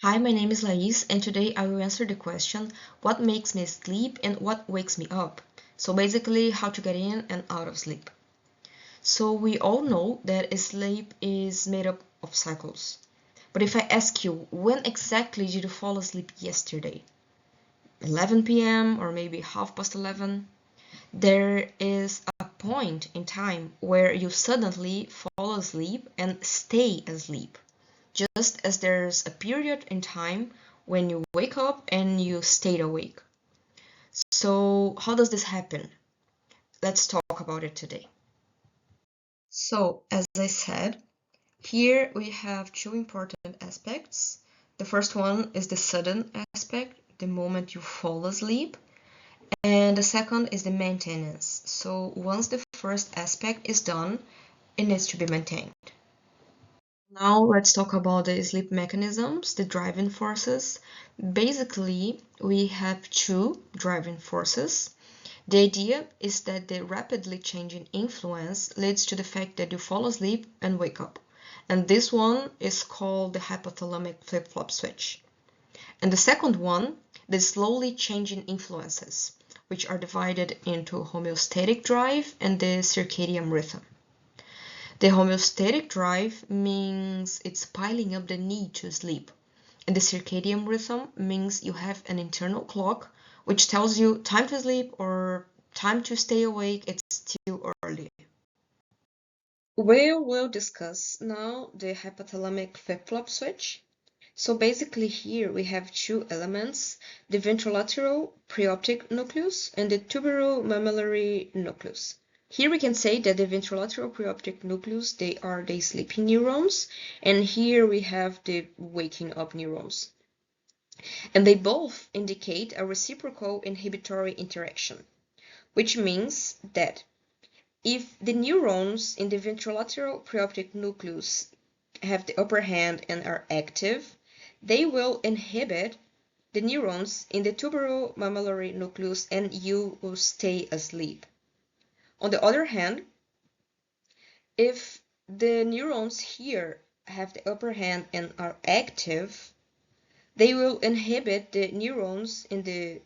Hi, my name is Lais, and today I will answer the question, what makes me sleep and what wakes me up? So basically, how to get in and out of sleep. So we all know that sleep is made up of cycles. But if I ask you, when exactly did you fall asleep yesterday? 11 p.m. or maybe half past 11? There is a point in time where you suddenly fall asleep and stay asleep. Just as there's a period in time when you wake up and you stayed awake. So, how does this happen? Let's talk about it today. So, as I said, here we have two important aspects. The first one is the sudden aspect, the moment you fall asleep, and the second is the maintenance. So, once the first aspect is done, it needs to be maintained. Now let's talk about the sleep mechanisms, the driving forces. Basically, we have two driving forces. The idea is that the rapidly changing influence leads to the fact that you fall asleep and wake up. And this one is called the hypothalamic flip-flop switch. And the second one, the slowly changing influences, which are divided into homeostatic drive and the circadian rhythm. The homeostatic drive means it's piling up the need to sleep. And the circadian rhythm means you have an internal clock which tells you time to sleep or time to stay awake, it's still early. We will discuss now the hypothalamic flip-flop switch. So basically here we have two elements, the ventrolateral preoptic nucleus and the tuberomammillary nucleus. Here we can say that the ventrolateral preoptic nucleus, they are the sleeping neurons, and here we have the waking up neurons. And they both indicate a reciprocal inhibitory interaction, which means that if the neurons in the ventrolateral preoptic nucleus have the upper hand and are active, they will inhibit the neurons in the tuberomammillary nucleus and you will stay asleep. On the other hand, if the neurons here have the upper hand and are active, they will inhibit the neurons in the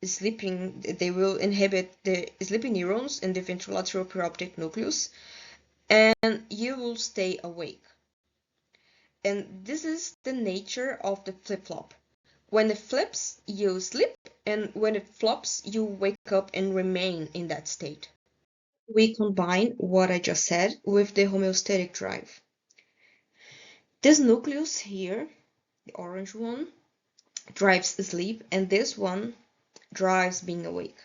sleeping neurons in the ventrolateral preoptic nucleus and you will stay awake. And this is the nature of the flip-flop. When it flips, you sleep, and when it flops, you wake up and remain in that state. We combine what I just said with the homeostatic drive. This nucleus here, the orange one, drives sleep, and this one drives being awake.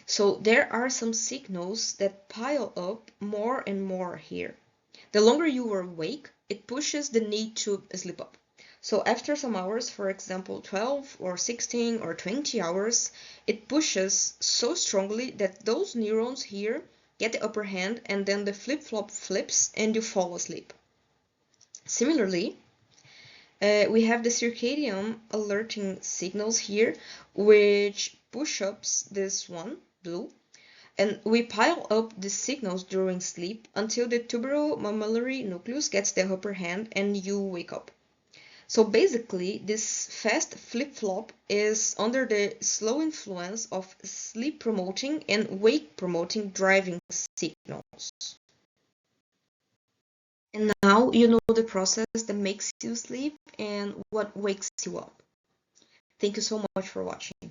So there are some signals that pile up more and more here. The longer you are awake, it pushes the need to sleep up. So after some hours, for example, 12 or 16 or 20 hours, it pushes so strongly that those neurons here get the upper hand and then the flip-flop flips and you fall asleep. Similarly, we have the circadian alerting signals here, which push up this one, blue, and we pile up the signals during sleep until the tuberomammillary nucleus gets the upper hand and you wake up. So basically, this fast flip-flop is under the slow influence of sleep-promoting and wake-promoting driving signals. And now you know the process that makes you sleep and what wakes you up. Thank you so much for watching.